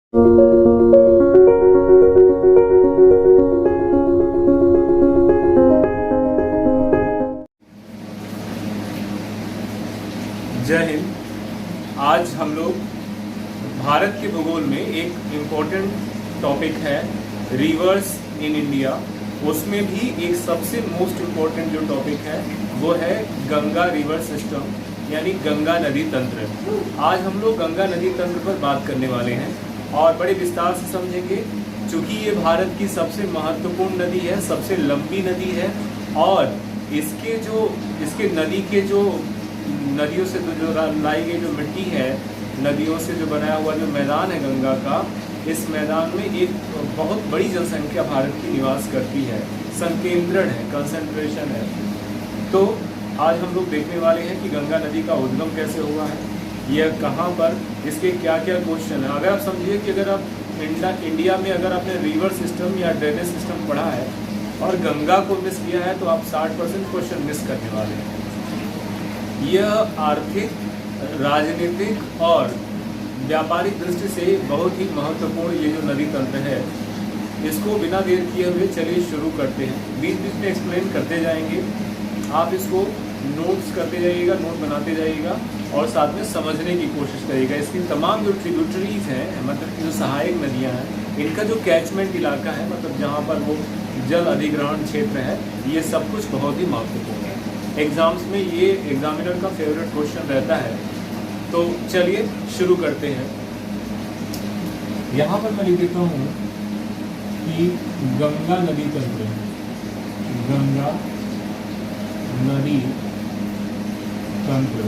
जय हिंद। आज हम लोग भारत के भूगोल में एक इम्पोर्टेंट टॉपिक है रिवर्स इन इंडिया। उसमें भी एक सबसे मोस्ट इम्पोर्टेंट जो टॉपिक है वो है गंगा रिवर सिस्टम, यानी गंगा नदी तंत्र। आज हम लोग गंगा नदी तंत्र पर बात करने वाले हैं और बड़े विस्तार से समझेंगे। चूँकि ये भारत की सबसे महत्वपूर्ण नदी है, सबसे लंबी नदी है और इसके नदी के जो नदियों से जो लाई गई जो मिट्टी है, नदियों से जो बनाया हुआ जो मैदान है गंगा का, इस मैदान में एक बहुत बड़ी जनसंख्या भारत की निवास करती है, संकेंद्रण है, कंसंट्रेशन है। तो आज हम लोग देखने वाले हैं कि गंगा नदी का उद्गम कैसे हुआ है, यह कहाँ पर, इसके क्या क्या क्वेश्चन है। अगर आप समझिए कि अगर आप इंडिया में अगर आपने रिवर सिस्टम या ड्रेनेज सिस्टम पढ़ा है और गंगा को मिस किया है तो आप 60% क्वेश्चन मिस करने वाले हैं। यह आर्थिक, राजनीतिक और व्यापारिक दृष्टि से बहुत ही महत्वपूर्ण ये जो नदी तंत्र है, इसको बिना देर किए हुए चलिए शुरू करते हैं। बीच बीच में एक्सप्लेन करते जाएंगे, आप इसको नोट्स करते जाइएगा, नोट बनाते जाइएगा और साथ में समझने की कोशिश करिएगा। इसकी तमाम जो ट्रिब्यूटरीज हैं, मतलब कि जो सहायक नदियाँ हैं, इनका जो कैचमेंट इलाका है, मतलब जहाँ पर वो जल अधिग्रहण क्षेत्र है, ये सब कुछ बहुत ही महत्वपूर्ण है। एग्जाम्स में ये एग्जामिनर का फेवरेट क्वेश्चन रहता है। तो चलिए शुरू करते हैं। यहाँ पर मैं लिख देता हूँ कि गंगा नदी तंत्र, गंगा नदी तंत्र,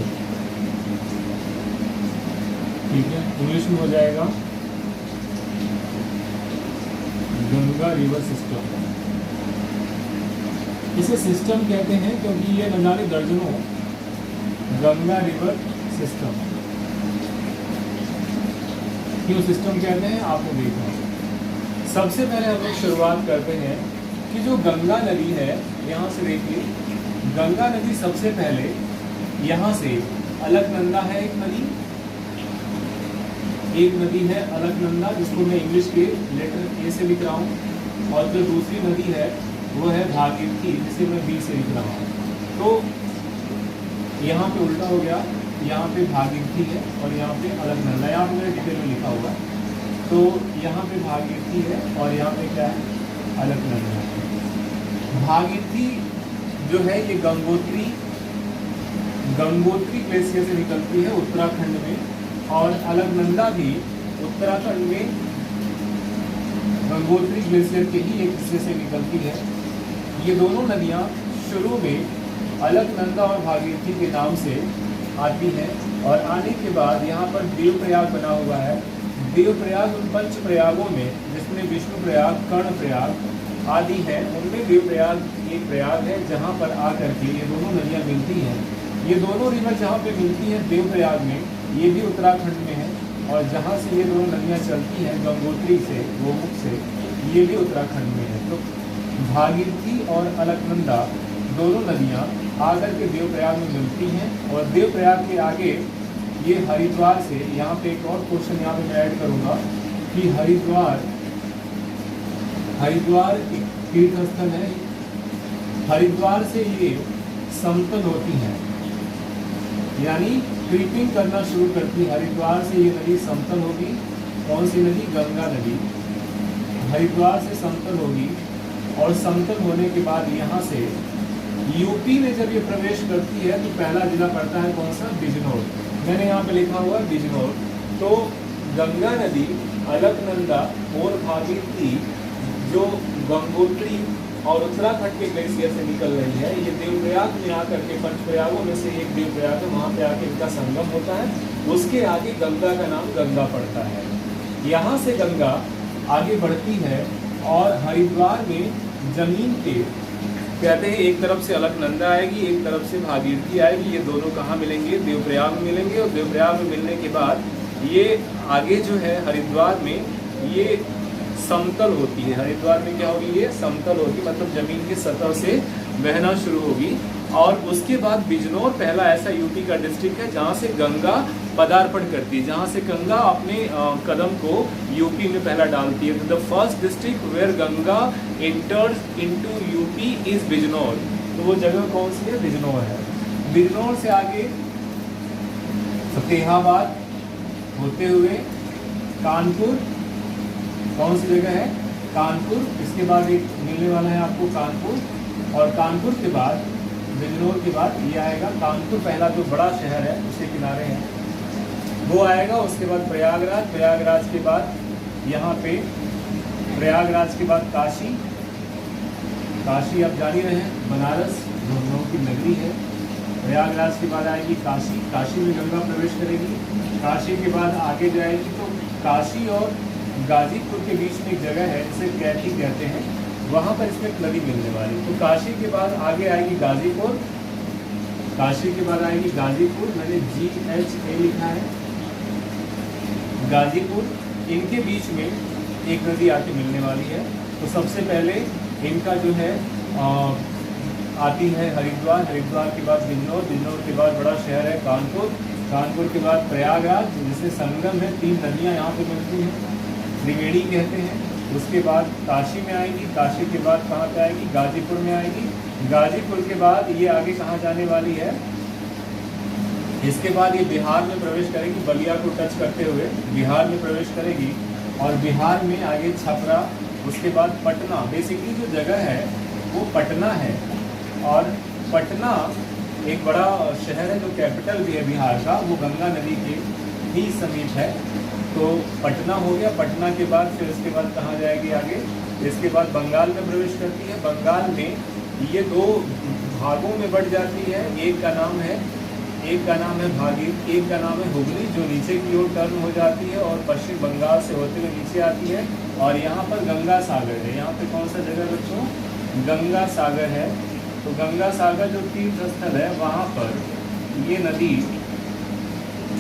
ठीक है, इंग्लिश में हो जाएगा गंगा रिवर सिस्टम। इसे सिस्टम कहते हैं क्योंकि ये न जाने दर्जनों गंगा रिवर सिस्टम, क्यों सिस्टम कहते हैं आपको देखना। सबसे पहले हम लोग शुरुआत करते हैं कि जो गंगा नदी है, यहाँ से देखिए, गंगा नदी सबसे पहले यहाँ से अलकनंदा है एक नदी है अलकनंदा, जिसको मैं इंग्लिश के लेटर ए से लिख रहा हूँ, और जो दूसरी नदी है वो है भागीरथी, जिसे मैं बी से लिख रहा हूँ। तो यहाँ पे उल्टा हो गया, यहाँ पे भागीरथी है और यहाँ पे अलकनंदा, यहाँ पे मेरे डिटेल में लिखा हुआ है। तो यहाँ पे भागीरथी है और यहाँ पे क्या है, अलकनंदा। भागीरथी जो है ये गंगोत्री ग्लेशियर से निकलती है उत्तराखंड में, और अलकनंदा भी उत्तराखंड में गंगोत्री ग्लेशियर के ही एक हिस्से से निकलती है। ये दोनों नदियाँ शुरू में अलकनंदा और भागीरथी के नाम से आती हैं, और आने के बाद यहाँ पर देवप्रयाग बना हुआ है। देवप्रयाग उन पंच प्रयागों में, जिसमें विष्णु प्रयाग, कर्ण प्रयाग आदि हैं, उनमें देवप्रयाग एक प्रयाग है जहाँ पर आकर के ये दोनों नदियाँ मिलती हैं। ये दोनों रिवर जहाँ पे मिलती हैं देवप्रयाग में, ये भी उत्तराखंड में है, और जहाँ से ये दोनों नदियाँ चलती हैं गंगोत्री से, गोमुख से, ये भी उत्तराखंड में है। तो भागीरथी और अलकनंदा दोनों नदियाँ आकर के देवप्रयाग में मिलती हैं, और देवप्रयाग के आगे ये हरिद्वार से, यहाँ पे एक और क्वेश्चन यहाँ पे मैं ऐड करूँगा कि हरिद्वार एक तीर्थ स्थल है। हरिद्वार से ये समतल होती हैं, यानी क्रीपिंग करना शुरू करती है। हरिद्वार से ये नदी समतल होगी। कौन सी नदी? गंगा नदी। हरिद्वार से समतल होगी, और समतल होने के बाद यहाँ से यूपी में जब ये प्रवेश करती है तो पहला जिला पड़ता है कौन सा? बिजनौर। मैंने यहाँ पे लिखा हुआ है बिजनौर। तो गंगा नदी, अलकनंदा और भागीरथी जो गंगोत्री और उत्तराखंड के ग्लेशियर से निकल रही है, ये देवप्रयाग में आकर के, पंचप्रयागों में से एक देवप्रयाग है, वहाँ पे आके इनका संगम होता है। उसके आगे गंगा का नाम गंगा पड़ता है। यहाँ से गंगा आगे बढ़ती है और हरिद्वार में जमीन के, कहते हैं एक तरफ से अलकनंदा आएगी, एक तरफ से भागीरथी आएगी। ये दोनों कहाँ मिलेंगे? देवप्रयाग में मिलेंगे, और देवप्रयाग में मिलने के बाद ये आगे जो है हरिद्वार में ये समतल होती है। हरिद्वार में क्या होगी? ये समतल होगी, मतलब जमीन की सतह से बहना शुरू होगी। और उसके बाद बिजनौर पहला ऐसा यूपी का डिस्ट्रिक्ट है जहाँ से गंगा पदार्पण करती है, जहाँ से गंगा अपने कदम को यूपी में पहला डालती है। The first district where Ganga enters into UP is Bijnor. तो वो जगह कौन सी है? बिजनौर है। बिजनौर से आगे फतेहाबाद होते हुए कानपुर, कौन सी जगह है? कानपुर। इसके बाद एक मिलने वाला है आपको कानपुर, और कानपुर के बाद बिजनौर के बाद ये आएगा कानपुर, पहला जो बड़ा शहर है उसके किनारे है वो आएगा। उसके बाद प्रयागराज, प्रयागराज के बाद यहाँ पे प्रयागराज के बाद काशी, काशी आप जान ही रहे हैं बनारस जो हम लोगों की नगरी है। प्रयागराज के बाद आएगी काशी, काशी में गंगा प्रवेश करेगी। काशी के बाद आगे जाएगी तो काशी और गाजीपुर के बीच में एक जगह है जिसे कैथी कहते हैं, वहाँ पर इसमें एक नदी मिलने वाली। तो काशी के बाद आगे आएगी गाजीपुर, काशी के बाद आएगी गाजीपुर, मैंने GHA लिखा है, गाजीपुर। इनके बीच में एक नदी आके मिलने वाली है। तो सबसे पहले इनका जो है आती है हरिद्वार, हरिद्वार के बाद बिजनौर, बिजनौर के बाद बड़ा शहर है कानपुर, कानपुर के बाद प्रयागराज जिससे संगम है, 3 नदियाँ यहाँ पे मिलती हैं, त्रिवेणी कहते हैं। उसके बाद काशी में आएगी, काशी के बाद कहाँ पे आएगी? गाजीपुर में आएगी। गाजीपुर के बाद ये आगे कहाँ जाने वाली है? इसके बाद ये बिहार में प्रवेश करेगी, बलिया को टच करते हुए बिहार में प्रवेश करेगी, और बिहार में आगे छपरा, उसके बाद पटना। बेसिकली जो जगह है वो पटना है, और पटना एक बड़ा शहर है जो कैपिटल भी है बिहार का, वो गंगा नदी के ही समीप है। तो पटना हो गया। पटना के बाद फिर उसके बाद कहाँ जाएगी आगे? इसके बाद बंगाल में प्रवेश करती है। बंगाल में ये 2 भागों में बढ़ जाती है। एक का नाम है भागीरथी, एक का नाम है हुगली, जो नीचे की ओर टर्न हो जाती है और पश्चिम बंगाल से होते हुए नीचे आती है। और यहाँ पर गंगा सागर है। यहाँ पे कौन सा जगह बच्चों? गंगा सागर है। तो गंगा सागर जो तीर्थ स्थल है वहाँ पर ये नदी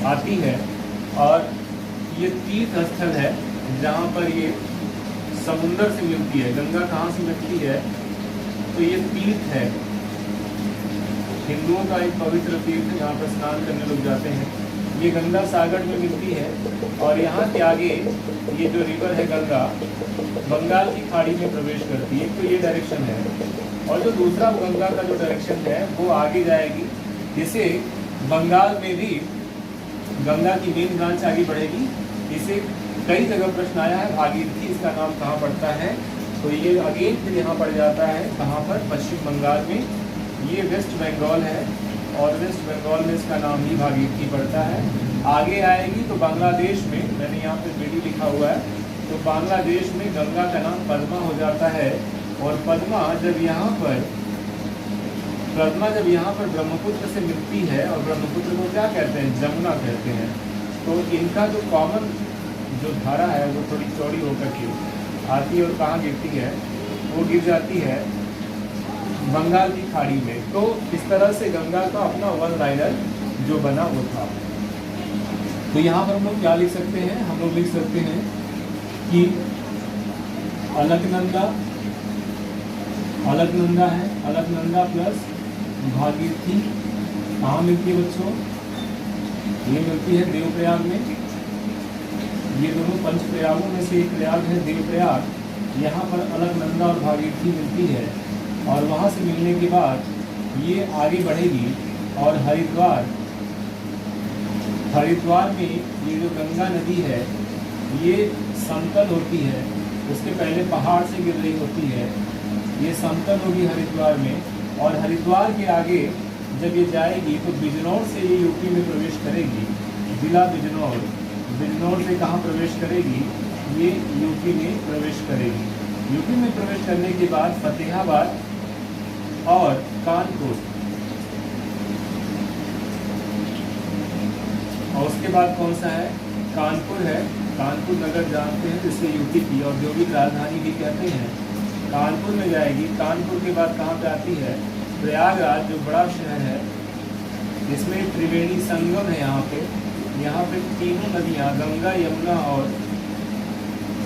आती है, और ये तीर्थ स्थल है जहाँ पर ये समुंदर से मिलती है। गंगा कहाँ से मिलती है? तो ये तीर्थ है, हिंदुओं का एक पवित्र तीर्थ, यहाँ पर स्नान करने लोग जाते हैं। ये गंगा सागर में मिलती है, और यहाँ के आगे ये जो रिवर है गंगा बंगाल की खाड़ी में प्रवेश करती है। तो ये डायरेक्शन है, और जो दूसरा गंगा का जो डायरेक्शन है वो आगे जाएगी, जिसे बंगाल में भी गंगा की मेन ब्रांच आगे बढ़ेगी। इसे कई जगह प्रश्न आया है, भागीरथी इसका नाम कहाँ पड़ता है? तो ये अगेन फिर यहाँ पड़ जाता है कहाँ पर? पश्चिम बंगाल में। ये वेस्ट बंगाल है, और वेस्ट बंगाल में इसका नाम ही भागीरथी पड़ता है। आगे आएगी तो बांग्लादेश में, मैंने यहाँ पे BD लिखा हुआ है, तो बांग्लादेश में गंगा का नाम पद्मा हो जाता है। और पद्मा जब यहाँ पर ब्रह्मपुत्र से मिलती है, और ब्रह्मपुत्र को क्या कहते हैं? जमुना कहते हैं। तो इनका जो कॉमन जो धारा है वो थोड़ी चौड़ी होकर के आती है, और कहाँ गिरती है? वो गिर जाती है बंगाल की खाड़ी में। तो इस तरह से गंगा का अपना वन लाइनर जो बना वो था। तो यहाँ पर हम लोग क्या लिख सकते हैं? हम लोग लिख सकते हैं कि अलकनंदा है, अलकनंदा प्लस भागीरथी कहाँ मिलती है बच्चों? ये मिलती है देवप्रयाग में। ये दोनों पंच प्रयागों में से एक प्रयाग है देवप्रयाग। यहाँ पर अलकनंदा और भागीरथी मिलती है, और वहाँ से मिलने के बाद ये आगे बढ़ेगी, और हरिद्वार में ये जो गंगा नदी है ये समतल होती है, उसके पहले पहाड़ से गिर रही होती है। ये समतल होगी हरिद्वार में, और हरिद्वार के आगे जब ये जाएगी तो बिजनौर से ये यूपी में प्रवेश करेगी। जिला बिजनौर, बिजनौर से कहाँ प्रवेश करेगी? ये यूपी में प्रवेश करेगी। यूपी में प्रवेश करने के बाद फतेहाबाद और कानपुर, और उसके बाद कौन सा है? कानपुर है। कानपुर नगर जानते हैं जिससे यूपी की औद्योगिक राजधानी भी कहते हैं। कानपुर में जाएगी। कानपुर के बाद कहाँ पे आती है? प्रयागराज, जो बड़ा शहर है, इसमें त्रिवेणी संगम है। यहाँ पे 3 नदियाँ गंगा, यमुना और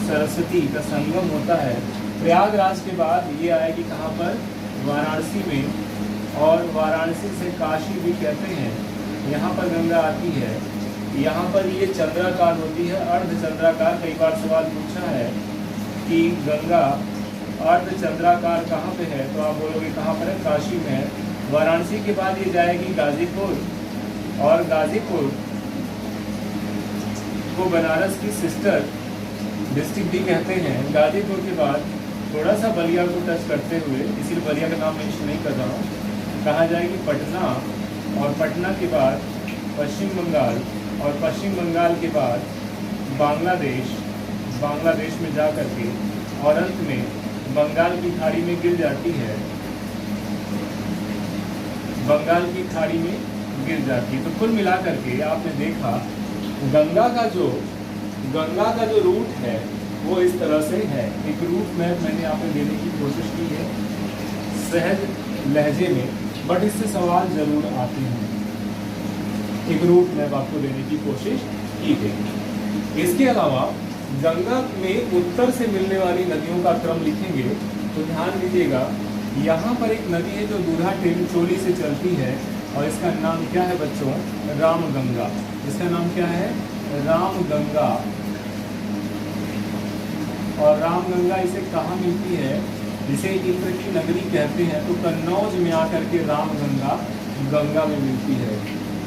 सरस्वती का संगम होता है। प्रयागराज के बाद ये आएगी कहाँ पर? वाराणसी में, और वाराणसी से काशी भी कहते हैं। यहाँ पर गंगा आती है। यहाँ पर ये चंद्राकार होती है, अर्ध चंद्राकार। कई बार सवाल पूछा है कि गंगा अर्ध चंद्राकार कहाँ पे है, तो आप बोलोगे कहाँ पर है, काशी में है। वाराणसी के बाद ये जाएगी गाजीपुर, और गाजीपुर को बनारस की सिस्टर डिस्ट्रिक्ट भी कहते हैं। गाजीपुर के बाद थोड़ा सा बलिया को टच करते हुए, इसीलिए बलिया का नाम मेंशन नहीं कर रहा हूँ, कहा जाएगी पटना, और पटना के बाद पश्चिम बंगाल, और पश्चिम बंगाल के बाद बांग्लादेश, बांग्लादेश में जा करके और अंत में बंगाल की खाड़ी में गिर जाती है, बंगाल की खाड़ी में गिर जाती है। तो कुल मिला करके आपने देखा गंगा का जो रूट है वो इस तरह से है। एक रूट मैप मैंने यहाँ पे देने की कोशिश की है सहज लहजे में, बट इससे सवाल जरूर आते हैं। एक रूट मैप आपको देने की कोशिश की गई। इसके अलावा गंगा में उत्तर से मिलने वाली नदियों का क्रम लिखेंगे तो ध्यान दीजिएगा, यहाँ पर एक नदी है जो दूल्हा टेलीचोली से चलती है, और इसका नाम क्या है बच्चों, रामगंगा। इसका नाम क्या है, रामगंगा। और रामगंगा इसे कहाँ मिलती है, जिसे इंद्र की नगरी कहते हैं, तो कन्नौज में आकर के रामगंगा गंगा में मिलती है।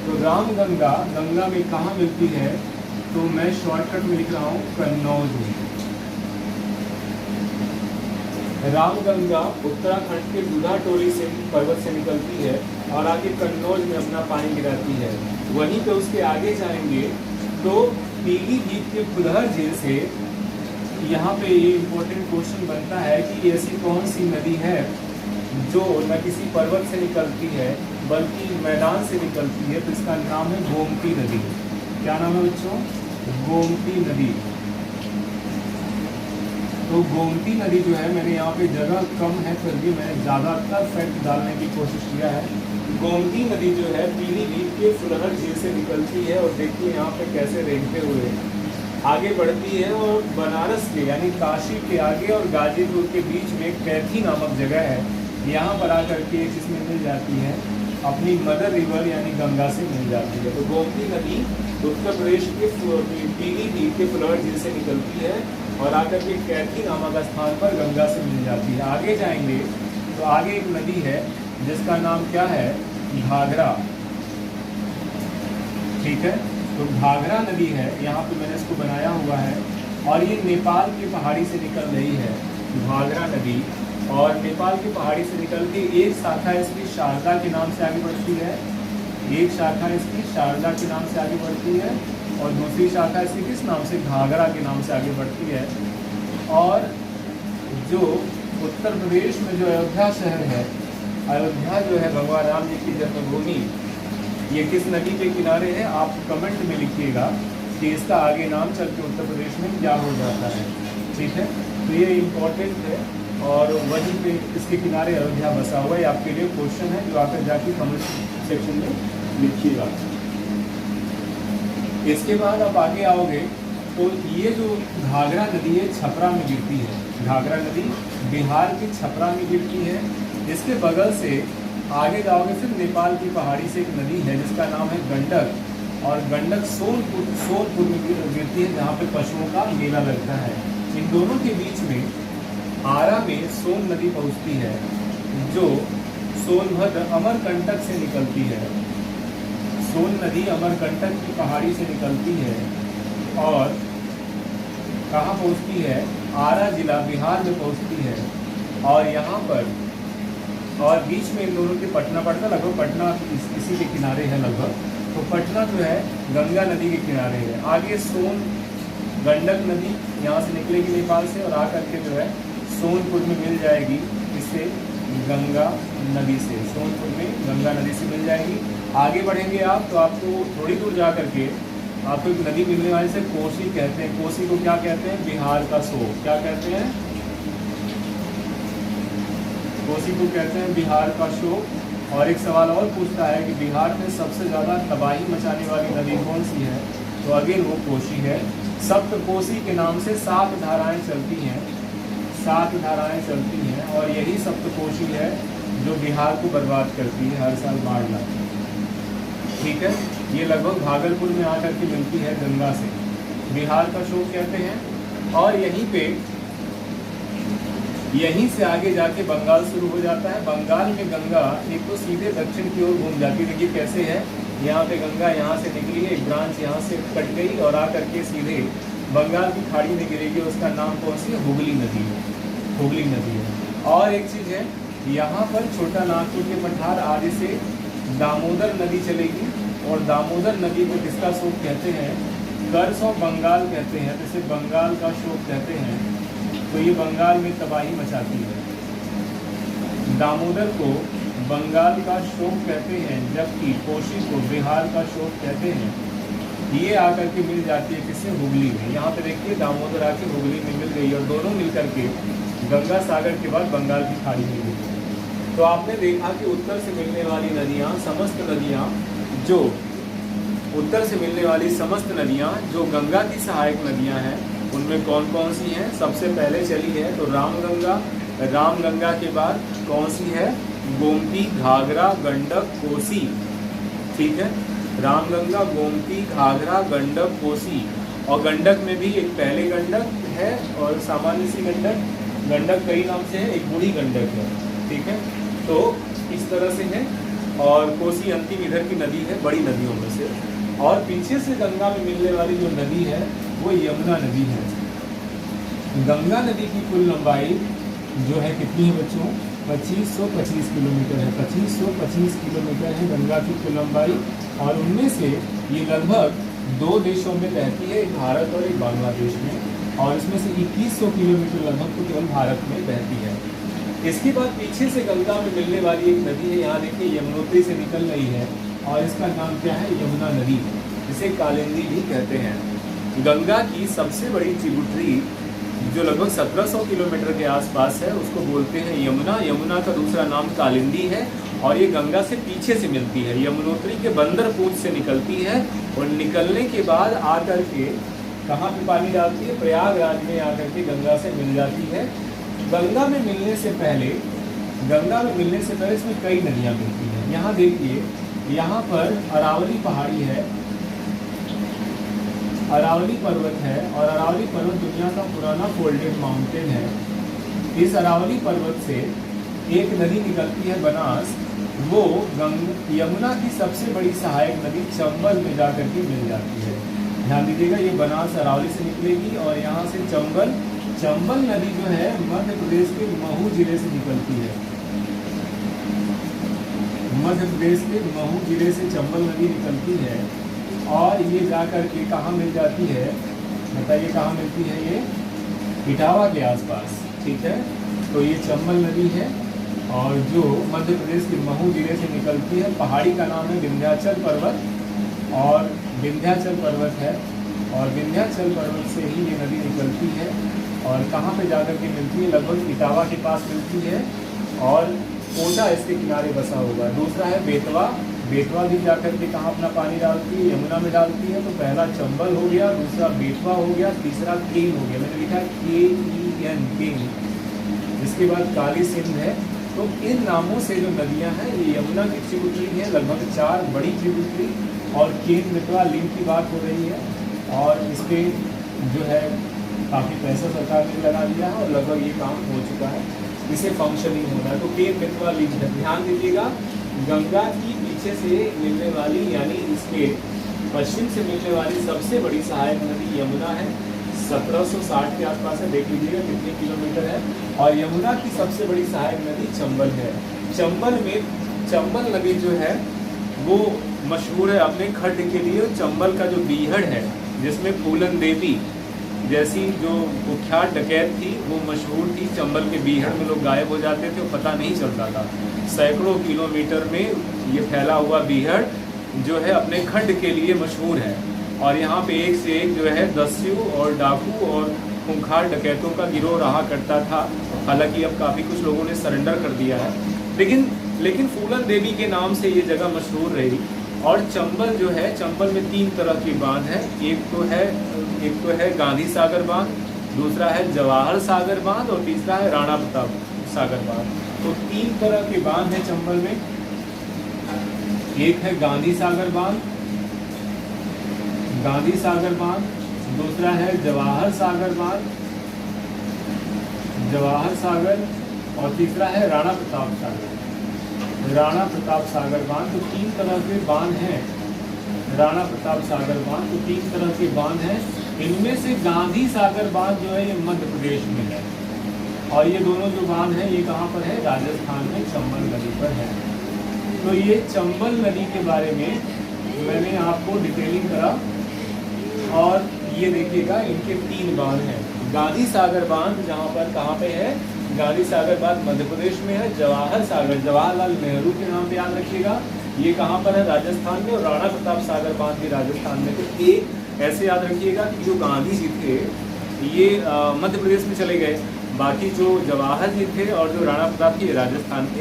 तो रामगंगा गंगा में कहाँ मिलती है, तो मैं शॉर्टकट में लिख रहा हूँ कन्नौज में। रामगंगा उत्तराखंड के दूल्हा टोली से पर्वत से निकलती है और आगे कन्नौज में अपना पानी गिराती है। वहीं पे उसके आगे जाएंगे तो पीलीभीत के फुलहर झील से, यहाँ पे ये इम्पोर्टेंट क्वेश्चन बनता है कि ऐसी कौन सी नदी है जो न किसी पर्वत से निकलती है बल्कि मैदान से निकलती है, तो इसका नाम है गोमती नदी। क्या नाम है बच्चों, गोमती नदी। तो गोमती नदी जो है, मैंने यहाँ पे जगह कम है फिर भी मैंने ज़्यादातर फैक्ट डालने की कोशिश किया है। गोमती नदी जो है पीलीभीत के फुलहर झील से निकलती है, और देखिए यहाँ पे कैसे रेंगते हुए आगे बढ़ती है, और बनारस के यानी काशी के आगे और गाजीपुर के बीच में कैथी नामक जगह है, यहाँ पर आकर के इसमें मिल जाती है अपनी मदर रिवर यानी गंगा से मिल जाती है। तो गोमती नदी उत्तर प्रदेश के पीलीभीत के फुलहर झील से निकलती है और आकर के कैथी नामक स्थान पर गंगा से मिल जाती है। आगे जाएंगे तो आगे एक नदी है जिसका नाम क्या है, घाघरा। ठीक है, तो घाघरा नदी है, यहाँ पे मैंने इसको बनाया हुआ है, और ये नेपाल की पहाड़ी से निकल रही है घाघरा नदी, और नेपाल की पहाड़ी से निकल के एक शाखा इसकी शारदा के नाम से आगे बढ़ती है, एक शाखा इसकी शारदा के नाम से आगे बढ़ती है, और दूसरी शाखा इसकी किस नाम से, घाघरा के नाम से आगे बढ़ती है। और जो उत्तर प्रदेश में जो अयोध्या शहर है, अयोध्या जो है भगवान राम जी की जन्मभूमि, ये किस नदी के किनारे है, आप कमेंट में लिखिएगा कि इसका आगे नाम चल के उत्तर प्रदेश में क्या हो जाता है। ठीक है, तो ये इम्पोर्टेंट है, और वहीं पे इसके किनारे अयोध्या बसा हुआ है। आपके लिए क्वेश्चन है जो आकर जाके कमेंट सेक्शन में लिखिएगा। इसके बाद आप आगे आओगे तो ये जो घाघरा नदी है छपरा में गिरती है, घाघरा नदी बिहार के छपरा में गिरती है। इसके बगल से आगे जाओगे फिर नेपाल की पहाड़ी से एक नदी है जिसका नाम है गंडक, और गंडक सोनपुर में गिरती है जहाँ पे पशुओं का मेला लगता है। इन दोनों के बीच में आरा में सोन नदी पहुँचती है जो सोनभद्र अमरकंटक से निकलती है। सोन नदी अमरकंटक की पहाड़ी से निकलती है और कहाँ पहुँचती है, आरा जिला बिहार में पहुँचती है, और यहाँ पर और बीच में इन दोनों के पटना पड़ता, लगभग पटना इसी के किनारे है लगभग। तो पटना जो है गंगा नदी के किनारे है। आगे सोन गंडक नदी यहाँ से निकलेगी नेपाल से और आकर के जो है सोनपुर में मिल जाएगी इससे गंगा नदी से, सोनपुर में गंगा नदी से मिल जाएगी। आगे बढ़ेंगे आप तो आपको थोड़ी दूर जा करके आपको एक नदी मिलने वाली से कोसी कहते हैं। कोसी को क्या कहते हैं, बिहार का शोक। क्या कहते हैं, कोसी को कहते हैं बिहार का शोक। और एक सवाल और पूछता है कि बिहार में सबसे ज़्यादा तबाही मचाने वाली नदी कौन सी है, तो अगेन वो कोसी है। सप्त कोसी के नाम से 7 धाराएं चलती हैं, 7 धाराएं चलती हैं, और यही सप्तकोशी है जो बिहार को बर्बाद करती है, हर साल बाढ़ लाती है। ठीक है। ये लगभग भागलपुर में आकर के मिलती है गंगा से, बिहार का शोक कहते हैं। और यहीं से आगे जाके बंगाल शुरू हो जाता है। बंगाल में गंगा एक तो सीधे दक्षिण की ओर घूम जाती है। देखिए कैसे है, यहाँ पे गंगा यहाँ से निकली है, एक ब्रांच यहाँ से कट गई और आकर के सीधे बंगाल की खाड़ी में गिरेगी। उसका नाम कौन सी है? हुगली नदी है, हुगली नदी है। और एक चीज़ है, यहाँ पर छोटा नागपुर के पठार आदि से दामोदर नदी चलेगी और दामोदर नदी को किसका शोक कहते हैं? कर्स ऑफ बंगाल कहते हैं। जैसे बंगाल का शोक कहते हैं, तो ये बंगाल में तबाही मचाती है। दामोदर को बंगाल का शोक कहते हैं, जबकि कोसी को बिहार का शोक कहते हैं। ये आकर के मिल जाती है किससे? हुगली में। यहाँ पे देखिए दामोदर आके हुगली में मिल गई और दोनों मिल करके गंगा सागर के बाद बंगाल की खाड़ी में मिल गई। तो आपने देखा कि उत्तर से मिलने वाली नदियाँ, समस्त नदियाँ जो उत्तर से मिलने वाली समस्त नदियाँ जो गंगा की सहायक नदियाँ हैं, उनमें कौन कौन सी हैं? सबसे पहले चली है तो रामगंगा। रामगंगा के बाद कौन सी है? गोमती, घाघरा, गंडक, कोसी। ठीक है, रामगंगा, गोमती, घाघरा, गंडक, कोसी। और गंडक में भी एक पहले गंडक है और सामान्य सी गंडक। गंडक कई नाम से है, एक बूढ़ी गंडक है। ठीक है, तो इस तरह से है। और कोसी अंतिम इधर की नदी है बड़ी नदियों में से। और पीछे से गंगा में मिलने वाली जो नदी है वो यमुना नदी है। गंगा नदी की कुल लंबाई जो है कितनी है बच्चों? 2525 किलोमीटर है। 2525 किलोमीटर है गंगा की कुल लंबाई। और उनमें से ये लगभग 2 देशों में बहती है, एक भारत और एक बांग्लादेश में। और इसमें से 2100 किलोमीटर लगभग तो केवल भारत में बहती है। इसके बाद पीछे से गंगा में मिलने वाली एक नदी है, यहाँ देखिए यमुनोत्री से निकल रही है और इसका नाम क्या है? यमुना नदी, जिसे कालिंदी भी कहते हैं। गंगा की सबसे बड़ी ट्रिब्यूटरी जो लगभग 1700 किलोमीटर के आसपास है उसको बोलते हैं यमुना। यमुना का दूसरा नाम कालिंदी है और ये गंगा से पीछे से मिलती है। यमुनोत्री के बंदर पूंछ से निकलती है और निकलने के बाद आकर के कहाँ पे पानी डालती है? प्रयागराज में आकर के गंगा से मिल जाती है। गंगा में मिलने से पहले इसमें कई नदियाँ मिलती हैं। यहाँ देखिए, यहाँ पर अरावली पहाड़ी है, अरावली पर्वत है और अरावली पर्वत दुनिया का पुराना फोल्डेड माउंटेन है। इस अरावली पर्वत से एक नदी निकलती है बनास, वो यमुना की सबसे बड़ी सहायक नदी चंबल में जाकर के मिल जाती है। ध्यान दीजिएगा, ये बनास अरावली से निकलेगी और यहाँ से चंबल नदी जो है मध्य प्रदेश के महू जिले से निकलती है। मध्य प्रदेश के महू जिले से चंबल नदी निकलती है और ये जाकर के कहाँ मिल जाती है? बताइए कहाँ मिलती है? ये इटावा के आसपास। ठीक है, तो ये चंबल नदी है और जो मध्य प्रदेश के महू जिले से निकलती है। पहाड़ी का नाम है विंध्याचल पर्वत और विंध्याचल पर्वत है और विंध्याचल पर्वत से ही ये नदी निकलती है। और कहाँ पे जाकर के मिलती है? लगभग इटावा के पास मिलती है और कोटा इसके किनारे बसा होगा। दूसरा है बेतवा। बेतवा भी जाकर के कहाँ अपना पानी डालती है? यमुना में डालती है। तो पहला चंबल हो गया, दूसरा बेतवा हो गया, तीसरा केन हो गया। मैंने लिखा KEN, केन। इसके बाद काली सिंध है। तो इन नामों से जो नदियाँ हैं ये यमुना की ट्रिब्यूटरी है, लगभग 4 बड़ी ट्रिब्यूटरी। और केन बेतवा लिंक की बात हो रही है और इस पर जो है काफ़ी पैसा सरकार ने लगा दिया है और लगभग ये काम हो चुका है, इसे फंक्शनिंग होना है। तो केन बेतवा लिंक है। ध्यान दीजिएगा, गंगा की पीछे से मिलने वाली यानी इसके पश्चिम से मिलने वाली सबसे बड़ी सहायक नदी यमुना है। 1760 के आसपास है, देख लीजिएगा कितने किलोमीटर है। और यमुना की सबसे बड़ी सहायक नदी चंबल है। चंबल नदी जो है वो मशहूर है अपने खड्ड के लिए। चंबल का जो बीहड़ है जिसमें फूलन देवी जैसी जो कुख्यात डकैत थी वो मशहूर थी। चंबल के बीहड़ में लोग गायब हो जाते थे, वो पता नहीं चलता था। सैकड़ों किलोमीटर में ये फैला हुआ बीहड़ जो है अपने खड्ड के लिए मशहूर है। और यहाँ पे एक से एक जो है दस्यु और डाकू और खूंखार डकैतों का गिरोह रहा करता था। हालांकि अब काफ़ी कुछ लोगों ने सरेंडर कर दिया है, लेकिन फूलन देवी के नाम से ये जगह मशहूर रही। और चंबल जो है, चंबल में 3 तरह के बांध हैं। एक तो है गांधी सागर बांध, दूसरा है जवाहर सागर बांध और तीसरा है राणा प्रताप सागर बांध। तो 3 तरह के बांध हैं चंबल में। एक है गांधी सागर बांध, गांधी सागर बांध, दूसरा है जवाहर सागर बांध, जवाहर सागर, और तीसरा है राणा प्रताप सागर, राणा प्रताप सागर बांध। तो 3 तरह के बांध हैं। राणा प्रताप सागर बांध, तो 3 तरह के बांध हैं। इनमें से गांधी सागर बांध जो है ये मध्य प्रदेश में है, और ये दोनों जो बांध हैं ये कहाँ पर है? राजस्थान में चंबल नदी पर है। तो ये चंबल नदी के बारे में मैंने आपको डिटेलिंग करा, और ये देखिएगा इनके 3 बांध हैं। गांधी सागर बांध जहाँ पर कहाँ पे है? गांधी सागर बांध मध्य प्रदेश में है। जवाहर सागर जवाहरलाल नेहरू के नाम पे याद रखिएगा, ये कहाँ पर है? राजस्थान में। और राणा प्रताप सागर बांध भी राजस्थान में। तो एक ऐसे याद रखिएगा कि जो गांधी जी थे ये मध्य प्रदेश में चले गए, बाकी जो जवाहर जी थे और जो राणा प्रताप जी राजस्थान के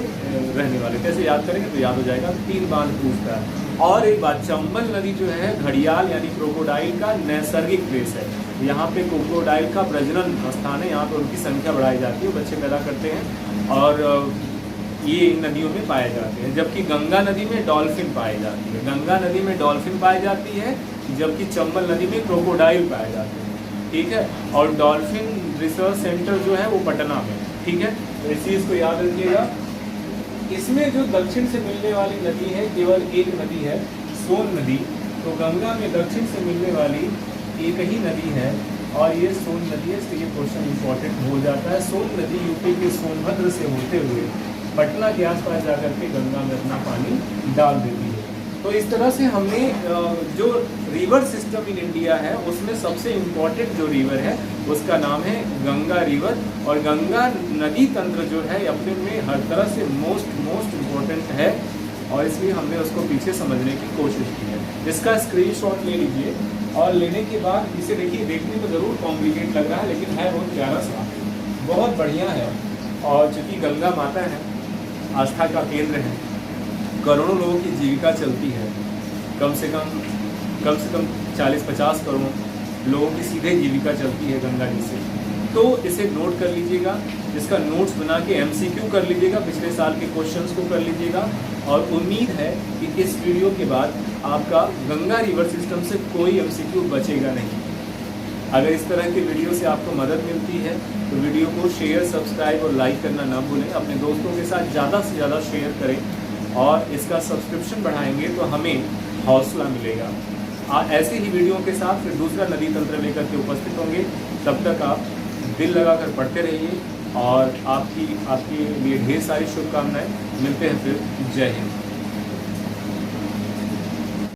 रहने वाले थे। ऐसे याद करेंगे तो याद हो जाएगा। 3 बांध पूछता है। और एक बात, चंबल नदी जो है घड़ियाल यानी क्रोकोडाइल का नैसर्गिक प्लेस है। यहाँ पे क्रोकोडाइल का प्रजनन स्थान है, यहाँ पे उनकी संख्या बढ़ाई जाती है, बच्चे पैदा करते हैं, और ये इन नदियों में पाए जाते हैं। जबकि गंगा नदी में डॉल्फिन पाई जाती है, गंगा नदी में डॉल्फिन पाई जाती है, जबकि चंबल नदी में क्रोकोडाइल पाए जाते हैं। ठीक है, और डॉल्फिन रिसर्च सेंटर जो है वो पटना में। ठीक है, तो इस चीज़ को याद रखिएगा। इसमें जो दक्षिण से मिलने वाली नदी है केवल एक नदी है, सोन नदी। तो गंगा में दक्षिण से मिलने वाली एक ही नदी है, और ये सोन नदी है, इसलिए ये क्वेश्चन इंपॉर्टेंट हो जाता है। सोन नदी यूपी के सोनभद्र से होते हुए पटना के आसपास जाकर के गंगा में अपना पानी डाल देती है। तो इस तरह से हमने जो रिवर सिस्टम इन इंडिया है उसमें सबसे इम्पोर्टेंट जो रिवर है उसका नाम है गंगा रिवर। और गंगा नदी तंत्र जो है अपने में हर तरह से मोस्ट इम्पोर्टेंट है, और इसलिए हमने उसको पीछे समझने की कोशिश की है। इसका स्क्रीनशॉट ले लीजिए, और लेने के बाद इसे देखिए। देखने में ज़रूर कॉम्प्लिकेट लग रहा है, लेकिन है बहुत प्यारा सा, बहुत बढ़िया है। और चूँकि गंगा माता है, आस्था का केंद्र है, करोड़ों लोगों की जीविका चलती है, कम से कम 40-50 करोड़ लोगों की सीधे जीविका चलती है गंगा जी से। तो इसे नोट कर लीजिएगा, इसका नोट्स बना के MCQ कर लीजिएगा, पिछले साल के क्वेश्चंस को कर लीजिएगा। और उम्मीद है कि इस वीडियो के बाद आपका गंगा रिवर सिस्टम से कोई MCQ बचेगा नहीं। अगर इस तरह के वीडियो से आपको मदद मिलती है तो वीडियो को शेयर, सब्सक्राइब और लाइक करना ना भूलें। अपने दोस्तों के साथ ज़्यादा से ज़्यादा शेयर करें, और इसका सब्सक्रिप्शन बढ़ाएंगे तो हमें हौसला मिलेगा। ऐसे ही वीडियो के साथ फिर दूसरा नदी तंत्र लेकर के उपस्थित होंगे। तब तक आप दिल लगाकर पढ़ते रहिए, और आपके लिए ढेर सारी शुभकामनाएं। मिलते हैं फिर। जय हिंद।